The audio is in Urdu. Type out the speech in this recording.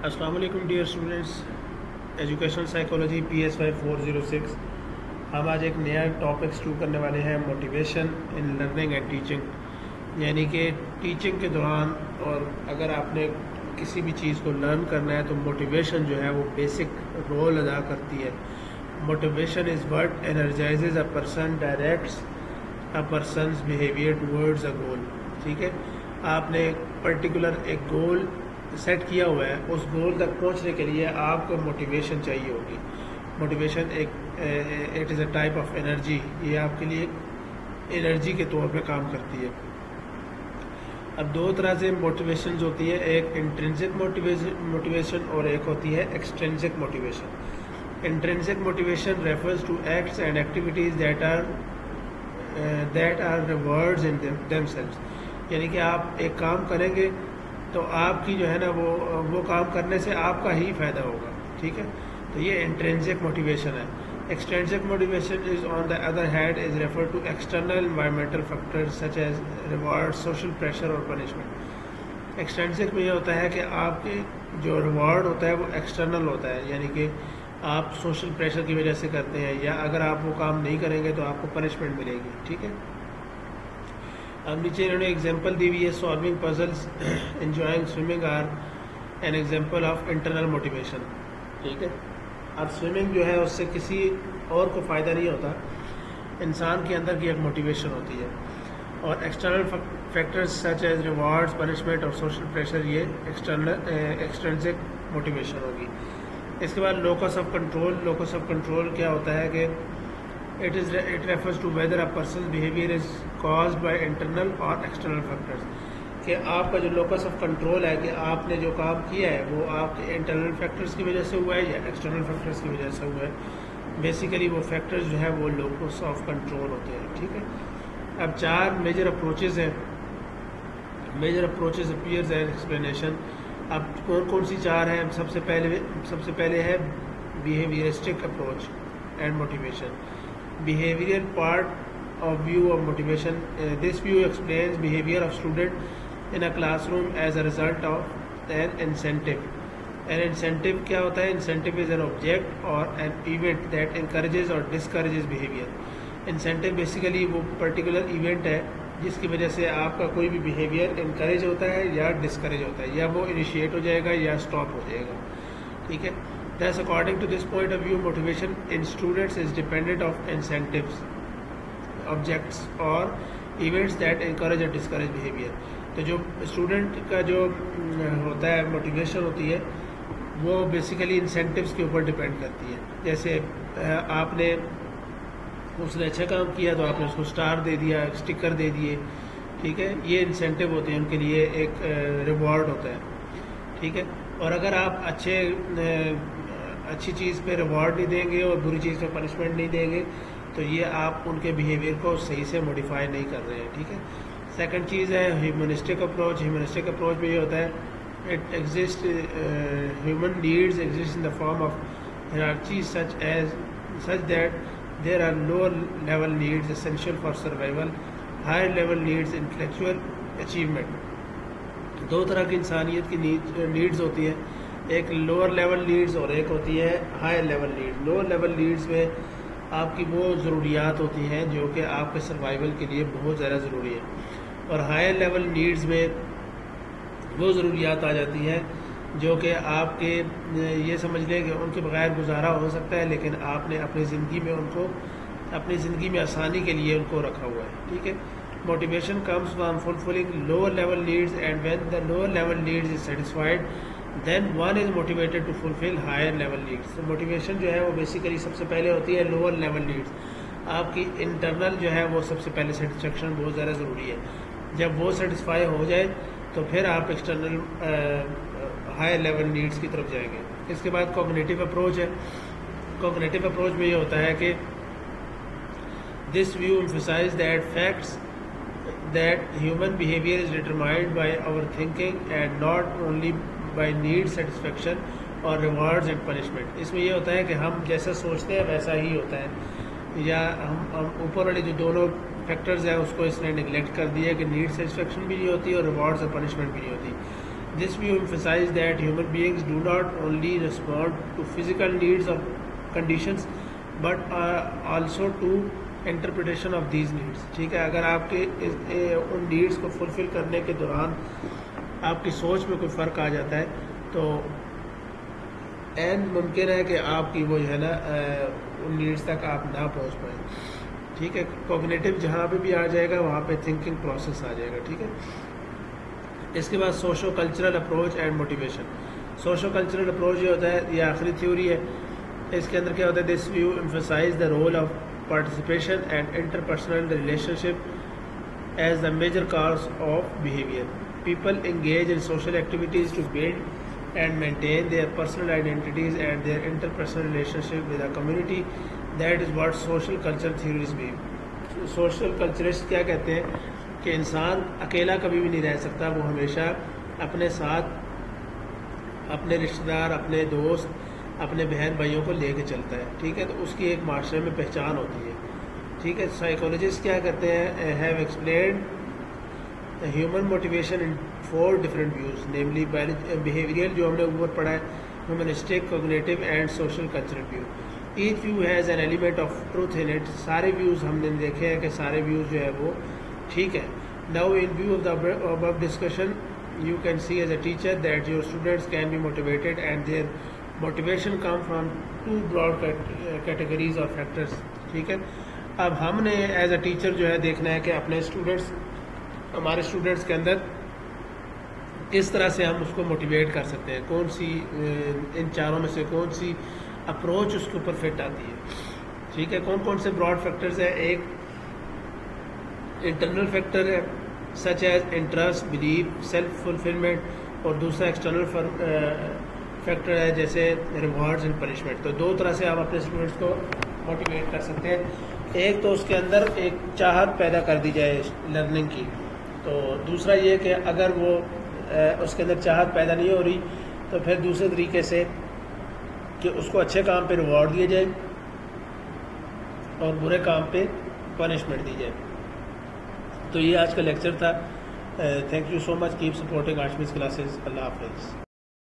السلام علیکم dear students, education psychology PS5406 ہم آج ایک نیا ٹاپک شروع کرنے والے ہیں، motivation in learning and teaching, یعنی کہ ٹیچنگ کے دوران اور اگر آپ نے کسی بھی چیز کو لرن کرنا ہے تو موٹیویشن جو ہے وہ بیسک رول ادا کرتی ہے۔ Motivation is what energizes a person, directs a person's behaviour towards a goal. ٹھیک ہے، آپ نے پرٹیکولر ایک گول سیٹ کیا ہوا ہے، اس گول تک پہنچنے کے لیے آپ کو موٹیویشن چاہیے ہوگی۔ Motivation it is a type of energy, یہ آپ کے لیے انرجی کے طور پہ کام کرتی ہے۔ اب دو طرح سے موٹیویشنز ہوتی ہیں، ایک انٹرنسک موٹیویشن اور ایک ہوتی ہے extrinsic motivation. Intrinsic motivation refers to acts and activities that are rewards in themselves, یعنی کہ آپ ایک کام کریں گے تو آپ کی جو ہے نا وہ کام کرنے سے آپ کا ہی فائدہ ہوگا۔ ٹھیک ہے، تو یہ انٹرنسک موٹیویشن ہے۔ Extrinsic motivation is on the other hand is refer to external environmental factor such as reward, social pressure اور پنشمنٹ۔ ایکسٹرنسک میں یہ ہوتا ہے کہ آپ کے جو ریوارڈ ہوتا ہے وہ ایکسٹرنل ہوتا ہے، یعنی کہ آپ سوشل پریشر کی وجہ سے کرتے ہیں، یا اگر آپ وہ کام نہیں کریں گے تو آپ کو پنشمنٹ ملے گی۔ ٹھیک ہے، اب نیچے انہوں نے ایگزامپل دی ہوئی ہے، solving puzzles, enjoying swimming are an example of internal motivation. ٹھیک ہے، اب سوئمنگ جو ہے اس سے کسی اور کو فائدہ نہیں ہوتا، انسان کے اندر کی ایک موٹیویشن ہوتی ہے۔ اور external factors such as rewards, punishment اور سوشل پریشر، یہ ایکسٹرنسک موٹیویشن ہوگی۔ اس کے بعد locus of control. Locus of control کیا ہوتا ہے کہ it refers to whether a person's behavior is caused by internal or external factors، کہ آپ کا جو لوکس آف کنٹرول ہے کہ آپ نے جو کام کیا ہے وہ آپ کے انٹرنل فیکٹرز کی وجہ سے ہوا ہے یا ایکسٹرنل فیکٹرز کی وجہ سے ہوا ہے۔ بیسیکلی وہ فیکٹرز جو ہے وہ لوکس آف کنٹرول ہوتے ہیں۔ ٹھیک ہے، اب چار میجر اپروچز ہیں، major approaches appears and explanation. اب کون کون سی چار ہیں؟ سب سے پہلے ہے behaviouristic approach and motivation. Behavioral part of view of motivation. This view explains behavior of student in a classroom as a result of an incentive. An incentive کیا ہوتا ہے؟ Incentive is an object or an event that encourages or discourages behavior. Incentive basically وہ particular event ہے جس کی وجہ سے آپ کا کوئی بھی behavior encourage ہوتا ہے یا discourage ہوتا ہے، یا وہ initiate ہو جائے گا یا stop ہو جائے گا۔ ٹھیک ہے، thus according to this point of view motivation in students is dependent of incentives, objects or events that encourage or discourage behavior۔ تو جو اسٹوڈنٹ کا جو ہوتا ہے موٹیویشن ہوتی ہے وہ بیسیکلی انسینٹیوز کے اوپر ڈپینڈ کرتی ہے۔ جیسے آپ نے اس نے اچھا کام کیا تو آپ نے اس کو اسٹار دے دیا، اسٹکر دے دیے۔ ٹھیک ہے، یہ انسینٹیو ہوتے ہیں، ان کے لیے ایک ریوارڈ ہوتا ہے۔ ٹھیک ہے، اور اگر آپ اچھی چیز پہ ریوارڈ نہیں دیں گے اور بری چیز پہ پنشمنٹ نہیں دیں گے تو یہ آپ ان کے بیہیویئر کو صحیح سے موڈیفائی نہیں کر رہے ہیں۔ ٹھیک ہے، سیکنڈ چیز ہے ہیومنسٹک اپروچ۔ ہیومنسٹک اپروچ میں یہ ہوتا ہے it exist human needs exist in the form of hierarchy such that there are lower level needs essential for survival, higher level needs intellectual achievement۔ دو طرح کی انسانیت کی نیڈز ہوتی ہیں، ایک لوور لیول نیڈز اور ایک ہوتی ہے higher level needs. Lower level needs میں آپ کی وہ ضروریات ہوتی ہیں جو کہ آپ کے سروائیول کے لیے بہت زیادہ ضروری ہے، اور ہائر لیول نیڈز میں وہ ضروریات آ جاتی ہیں جو کہ آپ کے یہ سمجھ لیں کہ ان کے بغیر گزارا ہو سکتا ہے، لیکن آپ نے اپنی زندگی میں آسانی کے لیے ان کو رکھا ہوا ہے۔ ٹھیک ہے، motivation comes from fulfilling lower level needs and when the lower level needs is satisfied then one is motivated to fulfil higher level needs. Motivation جو ہے وہ بیسیکلی سب سے پہلے ہوتی ہے لوور لیول نیڈس۔ آپ کی انٹرنل جو ہے وہ سب سے پہلے سیٹسفیکشن بہت زیادہ ضروری ہے، جب وہ سیٹسفائی ہو جائے تو پھر آپ ایکسٹرنل ہائر لیول نیڈس کی طرف جائیں گے۔ اس کے بعد کوگنیٹیو اپروچ ہے۔ کوگنیٹیو اپروچ میں یہ ہوتا ہے کہ دس view emphasizes that facts that human behavior is determined by our thinking and not only by need satisfaction or rewards and punishment۔ اس میں یہ ہوتا ہے کہ ہم جیسا سوچتے ہیں ویسا ہی ہوتا ہے، یا ہم اوپر والے جو دونوں فیکٹرز ہیں اس کو اس نے نگلیکٹ کر دیا کہ نیڈ سیٹسفیکشن بھی نہیں ہوتی اور ریوارڈز اور پنشمنٹ بھی نہیں ہوتی۔ This view emphasizes that human beings do not only respond to physical needs or conditions but also to interpretation of these needs. ٹھیک ہے, اگر آپ کے ان نیڈس کو فلفل کرنے کے دوران آپ کی سوچ میں کوئی فرق آ جاتا ہے تو اینڈ ممکن ہے کہ آپ کی وہ جو ہے نا ان نیڈس تک آپ نہ پہنچ پائیں. ٹھیک ہے, کوگنیٹو جہاں پہ بھی آ جائے گا وہاں پہ تھنکنگ پروسیس آ جائے گا. ٹھیک ہے, اس کے بعد socio cultural approach and motivation. Socio cultural approach یہ ہوتا ہے, یہ آخری تھیوری ہے. اس کے اندر کیا ہوتا ہے, this view emphasise the role of participation and interpersonal relationship as the major cause of behavior. People engage in social activities to build and maintain their personal identities and their interpersonal relationship with a community. That is what social culture theories mean. Social culturists کیا کہتے ہیں کہ انسان اکیلا کبھی بھی نہیں رہ سکتا, وہ ہمیشہ اپنے ساتھ اپنے رشتہ دار, اپنے دوست, اپنے بہن بھائیوں کو لے کے چلتا ہے. ٹھیک ہے, تو اس کی ایک معاشرے میں پہچان ہوتی ہے. ٹھیک ہے, سائیکولوجسٹ کیا کرتے ہیں, have explained human motivation in 4 different views, namely behavioural جو ہم نے اوپر پڑھا ہے, humanistic, cognitive and social cultural view. Each view has an element of truth in it. سارے ویوز ہم نے دیکھے ہیں کہ سارے ویوز جو ہے وہ ٹھیک ہے. Now in view of the above discussion you can see as a teacher that your students can be motivated and their motivation come from 2 broad categories or factors. ٹھیک ہے, اب ہم نے ایز اے ٹیچر جو ہے دیکھنا ہے کہ اپنے اسٹوڈنٹس, ہمارے اسٹوڈنٹس کے اندر کس طرح سے ہم اس کو موٹیویٹ کر سکتے ہیں, کون سی ان چاروں میں سے کون سی اپروچ اس کے اوپر فٹ آتی ہے. ٹھیک ہے, کون کون سے براڈ فیکٹرز ہیں. ایک انٹرنل فیکٹر ہے such as interest, belief, self fulfilment, اور دوسرا ایکسٹرنل فیکٹر ہے جیسے ریوارڈز اینڈ پنشمنٹ. تو 2 طرح سے آپ اپنے اسٹوڈنٹس کو موٹیویٹ کر سکتے ہیں. ایک تو اس کے اندر ایک چاہت پیدا کر دی جائے لرننگ کی, تو دوسرا یہ کہ اگر وہ اس کے اندر چاہت پیدا نہیں ہو رہی تو پھر دوسرے طریقے سے کہ اس کو اچھے کام پہ ریوارڈ دیا جائے اور برے کام پہ پنشمنٹ دی جائے. تو یہ آج کا لیکچر تھا. Thank you so much, keep supporting آشمیز کلاسز. اللہ حافظ.